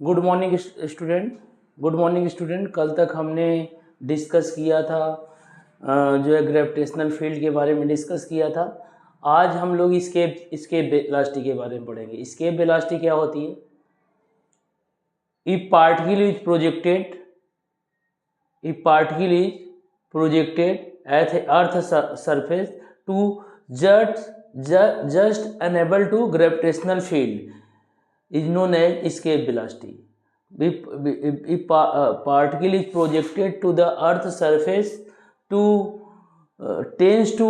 Good morning student. Good morning student. कल तक हमने डिस्कस किया था जो है ग्रेविटेशनल फील्ड के बारे में डिस्कस किया था। आज हम लोग स्केप वेलोसिटी के बारे में पढ़ेंगे। स्केप वेलोसिटी क्या होती है? If particle is projected at earth surface to just unable to gravitational field is known as escape velocity. If particle is projected to the earth surface to tends to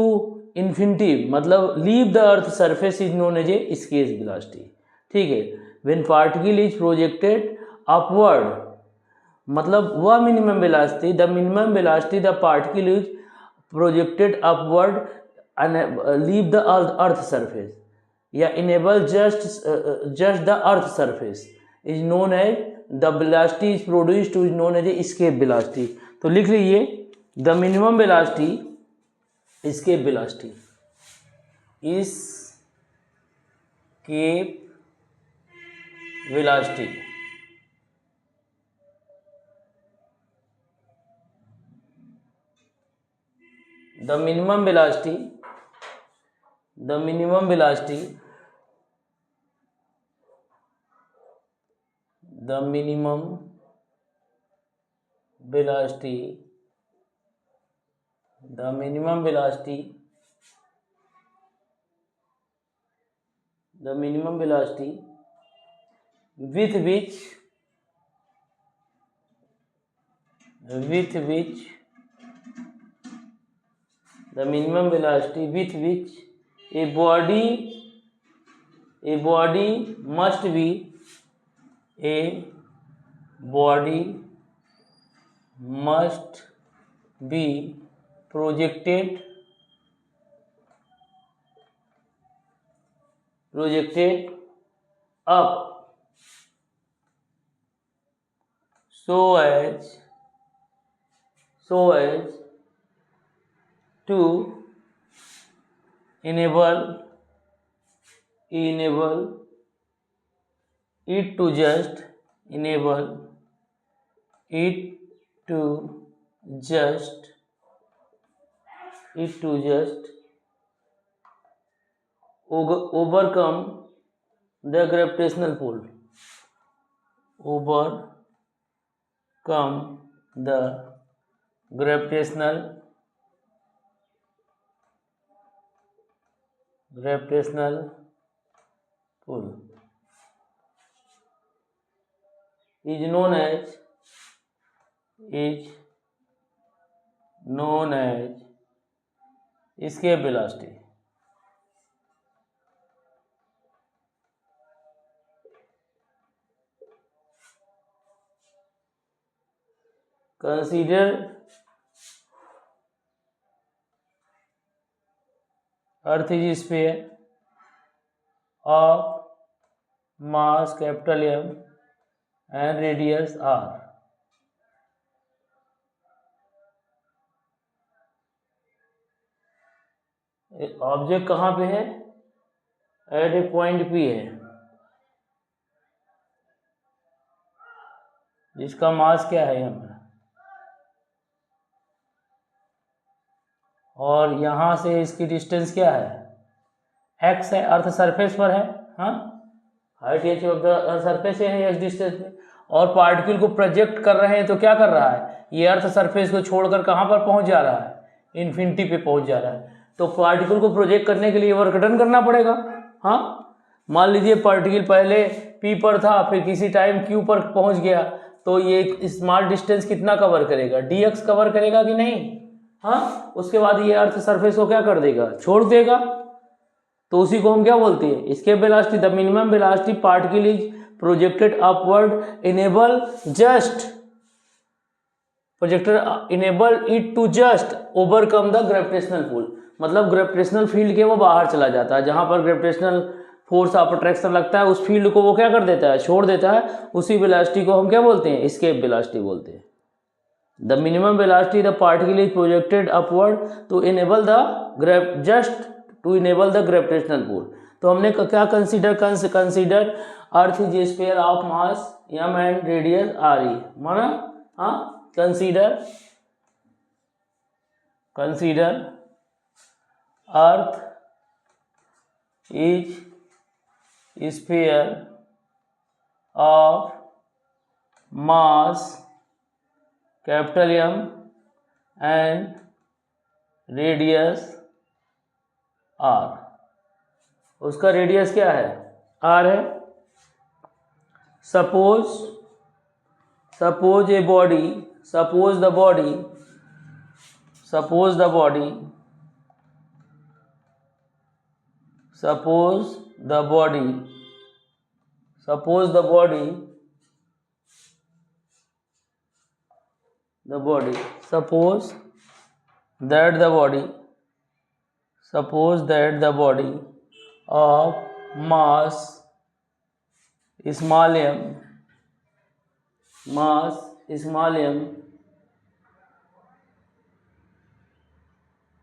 infinity, मतलब leave the earth surface is known as a escape velocity. ठीक है। when particle is projected upward, मतलब वह minimum velocity, the minimum velocity the particle is projected upward leave the earth surface या enable just the earth surface is known as the velocity is produced is known as escape velocity. तो लिख लीजिए the minimum velocity escape velocity escape velocity the minimum velocity with which the minimum velocity with which a body must be projected up so as to enable it to just overcome the gravitational pull. Gravitational pull is known as escape velocity. Consider Earth is a sphere of mass capital M and radius r. Object कहाँ पे है? Eight ए point P है जिसका मास क्या है यहाँ पर, और यहाँ से इसकी डिस्टेंस क्या है? x है। अर्थ सरफेस पर है, हाँ, height h of the earth surface है x डिस्टेंस पे, और पार्टिकल को प्रोजेक्ट कर रहे हैं तो क्या कर रहा है? ये अर्थ सरफेस को छोड़कर कहाँ पर पहुँच जा रहा है? इन्फिनिटी पे पहुँच जा रहा है। तो पार्टिकल को प्रोजेक्ट करने के लिए वर्क डन करना पड़ेगा। हाँ, मान लीजिए पार्टिकल पहले P पर था, फिर किसी टाइम Q पर पहुँच गया, तो ये स्मॉल डिस्टेंस कितना कवर करेगा? dx कवर करेगा कि नहीं? हाँ, उसके बाद ये अर्थ सरफेस को क्या कर देगा? छोड़ देगा। तो उसी को हम क्या बोलते हैं? Escape velocity. The minimum velocity particle is projected upward enable it to just overcome the gravitational pull, मतलब ग्रेविटेशनल फील्ड के वो बाहर चला जाता है। जहां पर ग्रेविटेशनल फोर्स ऑफ अट्रैक्शन लगता है उस फील्ड को वो क्या कर देता है? छोड़ देता है। उसी वेलोसिटी को हम क्या बोलते हैं? एस्केप वेलोसिटी बोलते हैं। The minimum velocity the particle is projected upward to enable the gravitational pull. तो तो हमने क्या consider Earth is sphere of mass m and radius r e, माना? हाँ, consider Earth is sphere of mass capital M and radius r। उसका radius क्या है? r है। Suppose the body of mass small m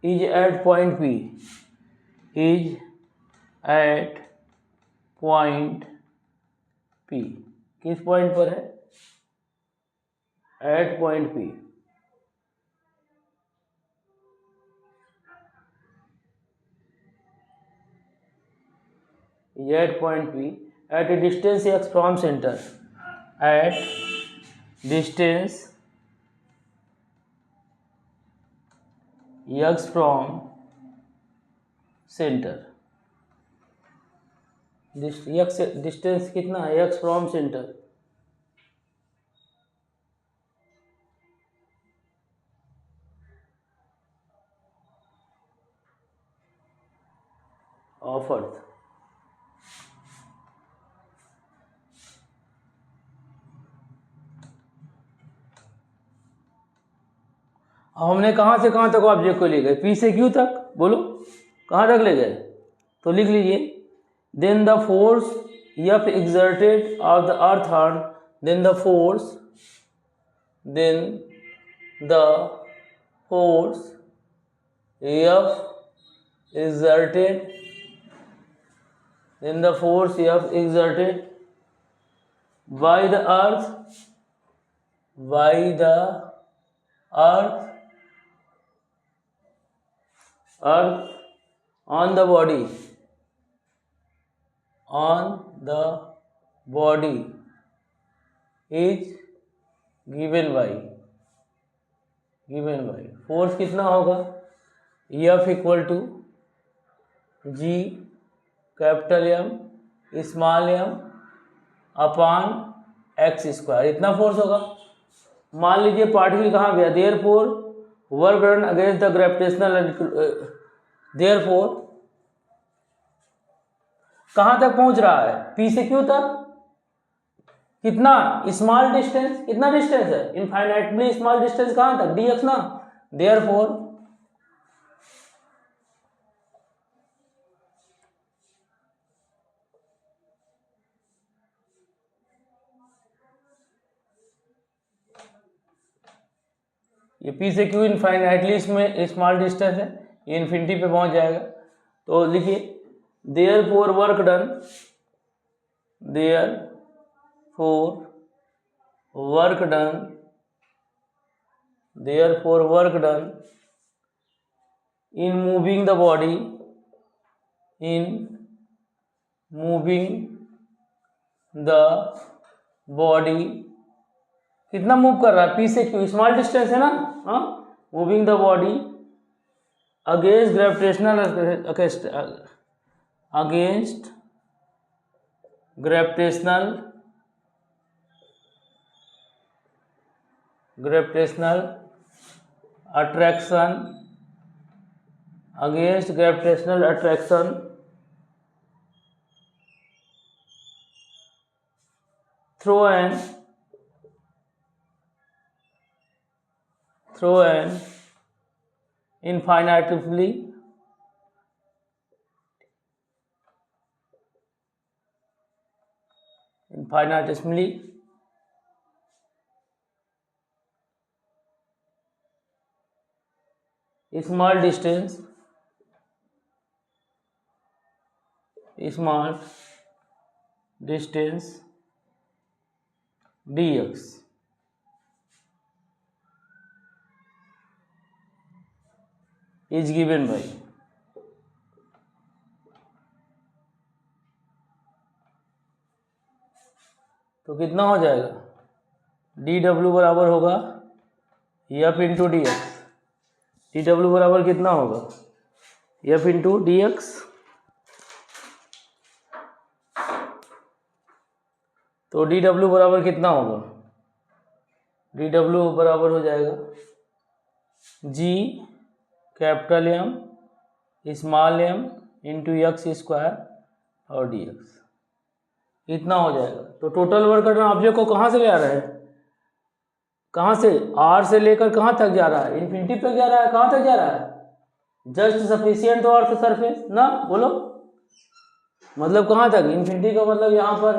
is at point P, किस point पर है? At point P। at point P at a distance x from center, at distance x from center, distance कितना है? x from center। Of earth. हमने कहाँ से कहाँ तक ऑब्जेक्ट को ले गए? P से Q तक, बोलो कहाँ तक ले गए? तो लिख लीजिए, then the force F exerted of the earth hand, then the force F exerted by the earth on the body is given by force कितना होगा? F equal to G capital M small m upon x square, इतना force होगा। मान लीजिए particle कहाँ गया? Therefore work done against the gravitational, therefore कहाँ तक पहुंच रहा है? P से Q तक। कितना? Small distance. कितना डिस्टेंस है? Infinitely small distance. कहाँ तक? dx ना। देयरफॉर ये P से Q इनफाइनाइटली इसमें स्मॉल डिस्टेंस है, ये इन्फिनिटी पे पहुंच जाएगा। तो लिखिए, therefore work done in moving the body, कितना मूव कर रहा है? P से Q स्मॉल डिस्टेंस है ना। हाँ, moving the body against gravitational attraction through an infinitesimally small distance small distance dx is given by तो कितना हो जाएगा डी डब्ल्यू बराबर होगा F into D X. D W बराबर कितना होगा एफ इंटू डी एक्स। तो डी डब्ल्यू बराबर कितना होगा डी डब्ल्यू बराबर हो जाएगा G capital M small M into X square और डी एक्स इतना हो जाएगा। तो टोटल वर्क डन ऑब्जेक्ट को कहाँ से ले आ रहा है, कहाँ से, आर से लेकर कहाँ तक जा रहा है, इन्फिनिटी तक जा रहा है, कहाँ तक जा रहा है, just sufficient to Earth surface ना, बोलो मतलब कहाँ तक, इन्फिनिटी का मतलब यहाँ पर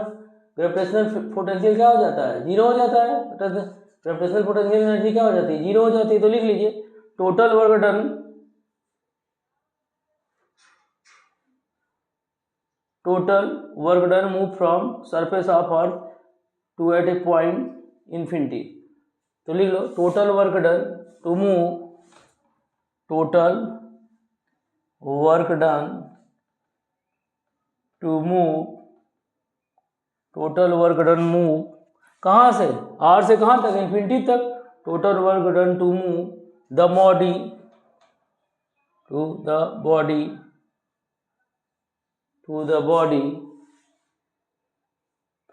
ग्रेविटेशनल पोटेंशियल क्या हो जाता है, जीरो हो जाता है, ग्रेविटेशनल पोटेंशियल एनर्जी क्या हो जाती है, जीरो हो जाती है। तो लिख लीजिए total work done, total work done move from surface of earth to at a point infinity। तो लिख लो total work done to move, total work done to move, total work done move कहाँ से, R से कहाँ तक, infinity तक। total work done to move the body, to the body, to the body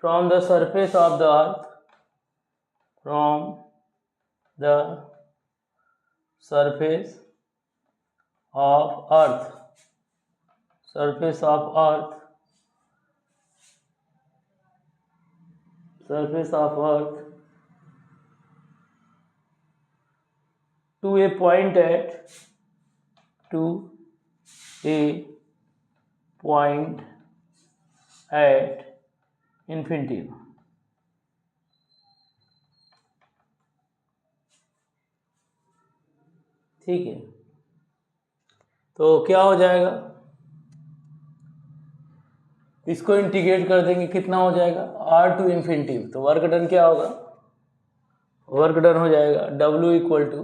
from the surface of the earth, from the surface of earth, surface of earth, surface of earth to a point at, to a point at infinity। ठीक है, तो क्या हो जाएगा, इसको integrate कर देंगे, कितना हो जाएगा आर टू इन्फिनिटी। तो वर्क डन क्या होगा, वर्क डन हो जाएगा W equal to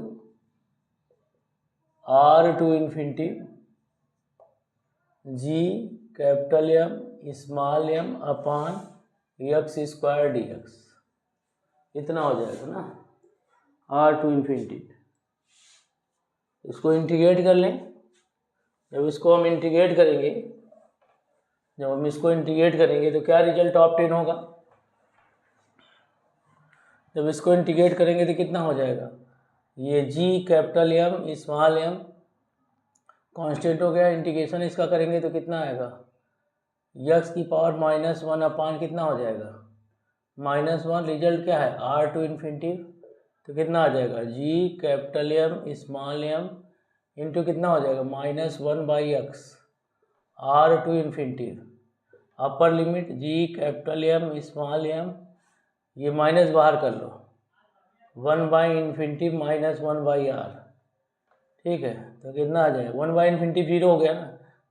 R to infinity G capital M small m upon X square D X, इतना हो जाएगा ना, आर टू इन्फिनिटी। इसको इंटीग्रेट कर लें, जब इसको हम इंटीग्रेट करेंगे, जब हम इसको इंटीग्रेट करेंगे तो क्या रिजल्ट ऑब्टेन होगा, जब इसको इंटीग्रेट करेंगे तो कितना हो जाएगा, ये G capital M small M constant हो गया, इंटीग्रेशन इसका करेंगे तो कितना आएगा, एक्स की पावर -1 अपान कितना हो जाएगा -1, रिजल्ट क्या है आर टू इन्फिनिटी। तो कितना आ जाएगा G capital M small M into कितना हो जाएगा -1/x R to infinity, upper limit G capital M small M, ये माइनस बाहर कर लो, 1/∞ -1/r, ठीक है। तो कितना आ जाएगा 1/∞ जीरो हो गया ना,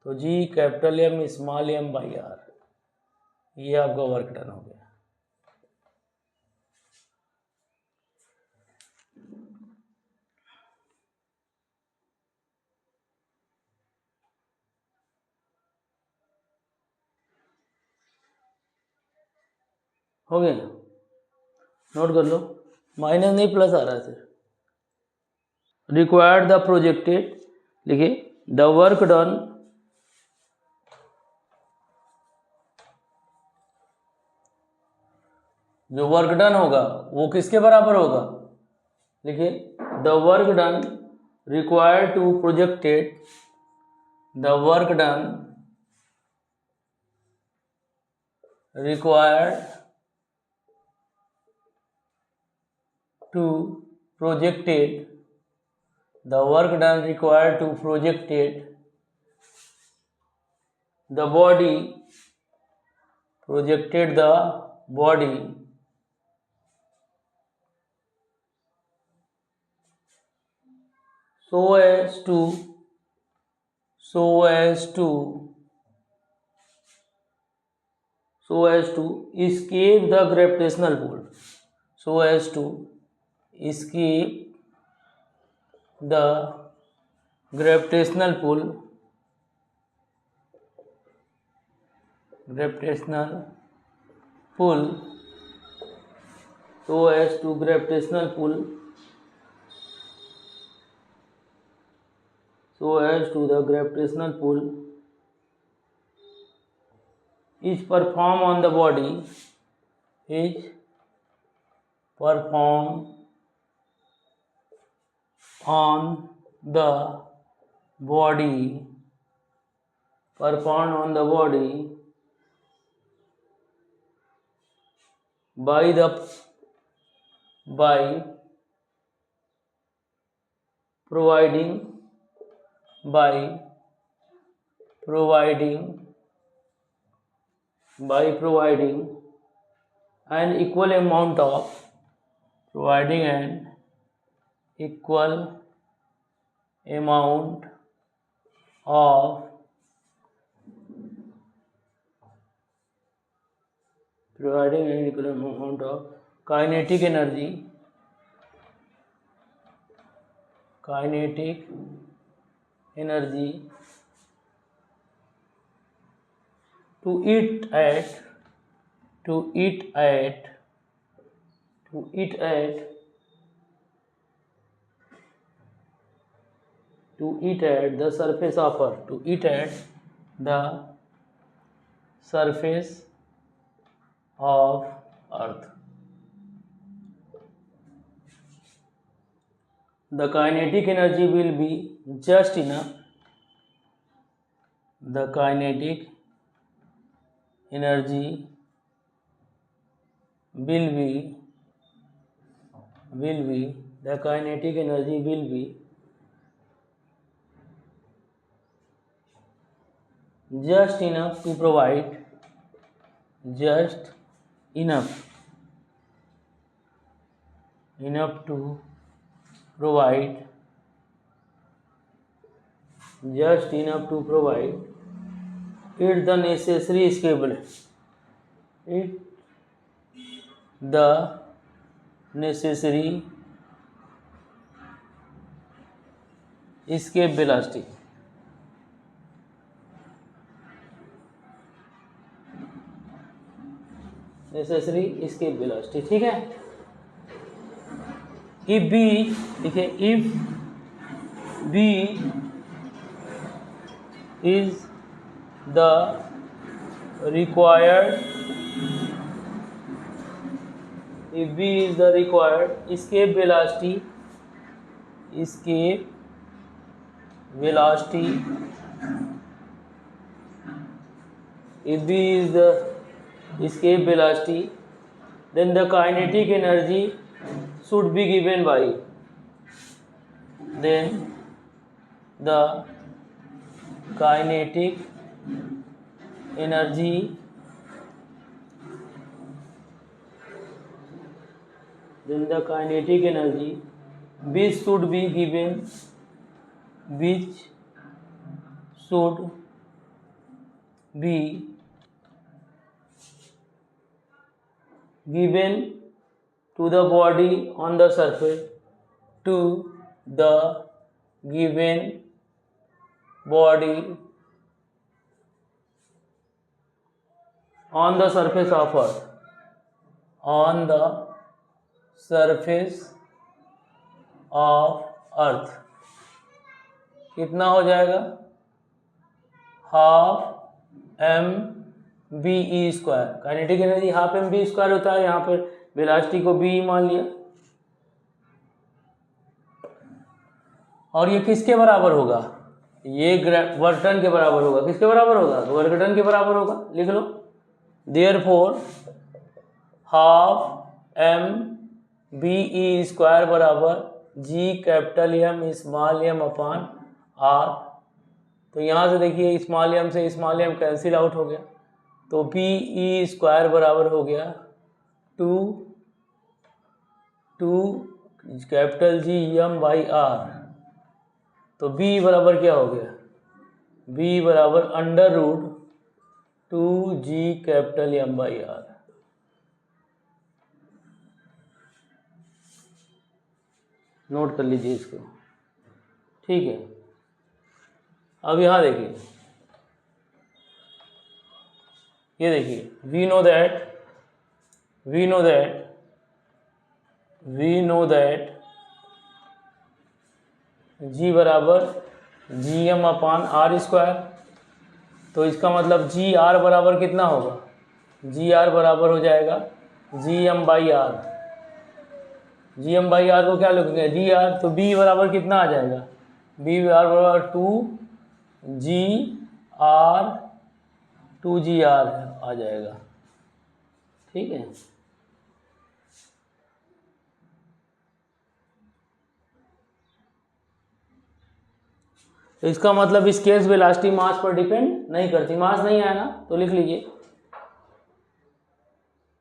तो G capital M small M by R, ये आपका वर्क डन हो गया। हो गया, नोट कर लो, माइनस नहीं प्लस आ रहा है सर। रिक्वायर्ड द प्रोजेक्टेड, लिखिए द वर्क डन, जो वर्क डन होगा वो किसके बराबर होगा, लिखिए the work done required to projected, the work done required to projected, the work done required to projected the body, projected the body so as to so as to escape the gravitational pull, so as to escape the gravitational pull, so as to gravitational pull, so as to the gravitational pull is performed on the body, is performed on the body, performed on the body by providing an equal amount of providing an equal amount of kinetic energy to it at the surface of Earth, to it at the surface of Earth. The kinetic energy will be just enough. The kinetic energy will be just enough to provide just enough to provide it the necessary escape velocity. Necessary escape velocity, ठीक है. if b, देखिए, if b is the required escape velocity, if b is the escape velocity, then the kinetic energy should be given by, then the kinetic energy which should be given to the body on the surface, to the given body on the surface of Earth, कितना हो जाएगा, half M B E square. Kinetic energy half M B square होता है, यहाँ पर velocity को B मान लिया. और ये किसके बराबर होगा, ये वर्क डन के बराबर होगा. किसके बराबर होगा, वर्क डन के बराबर होगा. लिख लो, therefore half M B E square बराबर G capital M small M upon R. तो यहाँ से देखिए स्मॉल एम से स्मॉल एम कैंसिल आउट हो गया, तो बी ई स्क्वायर बराबर हो गया 2 capital G M by R. तो बी बराबर क्या हो गया, बी बराबर under root 2g capital m by R. Note कर लीजिए इसको, ठीक है। अब यहाँ देखिए, ये देखिए, वी नो दैट g बराबर G M upon R square. तो इसका मतलब जी आर बराबर कितना होगा, जी आर बराबर हो जाएगा G M by R. G M by R को क्या लिखेंगे, डी आर। तो बी बराबर कितना आ जाएगा, बी बराबर 2 जी आर आ जाएगा, ठीक है। तो इसका मतलब स्केलर वेलोसिटी मास पर डिपेंड नहीं करती। मास नहीं आया ना, तो लिख लीजिए,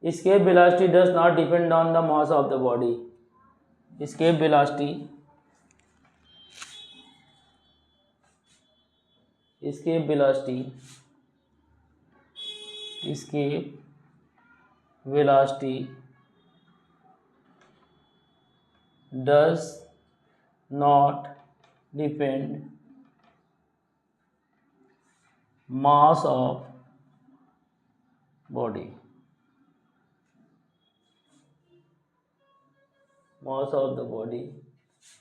escape velocity does not depend on the mass of the body. Escape velocity does not depend mass of body, mass of the body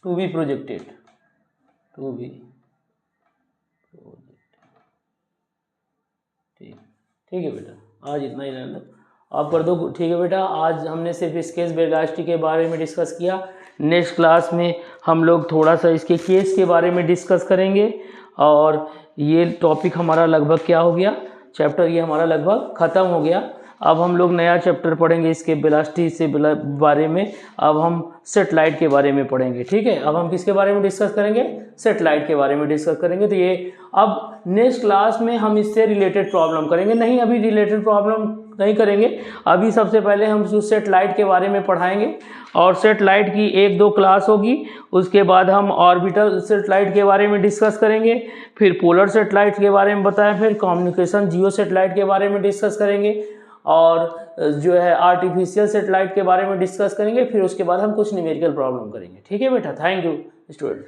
to be projected, ठीक है बेटा। आज इतना ही रहने दो, आप कर दो, ठीक है बेटा। आज हमने सिर्फ स्केलर वेलोसिटी के बारे में डिस्कस किया। नेक्स्ट क्लास में हम लोग थोड़ा सा इसके केस के बारे में डिस्कस करेंगे। और ये टॉपिक हमारा लगभग क्या हो गया, चैप्टर ये हमारा लगभग ख़त्म हो गया। अब हम लोग नया चैप्टर पढ़ेंगे इसके वेलोसिटी से बारे में। अब हम सेटेलाइट के बारे में पढ़ेंगे, ठीक है। अब हम किसके बारे में डिस्कस करेंगे, सेटेलाइट के बारे में डिस्कस करेंगे। तो ये अब नेक्स्ट क्लास में हम इससे रिलेटेड प्रॉब्लम करेंगे। नहीं, अभी रिलेटेड प्रॉब्लम नहीं करेंगे। अभी सबसे पहले हम सेटेलाइट के बारे में पढ़ाएंगे, और सेटेलाइट की 1-2 क्लास होगी। उसके बाद हम ऑर्बिटल सेटेलाइट के बारे में डिस्कस करेंगे, फिर पोलर सेटेलाइट के बारे में बताएं, फिर कम्युनिकेशन जियो सेटेलाइट के बारे में डिस्कस करेंगे, और जो है आर्टिफिशियल सेटेलाइट के बारे में डिस्कस करेंगे। फिर उसके बाद हम कुछ न्यूमेरिकल प्रॉब्लम करेंगे, ठीक है बेटा। Thank you student.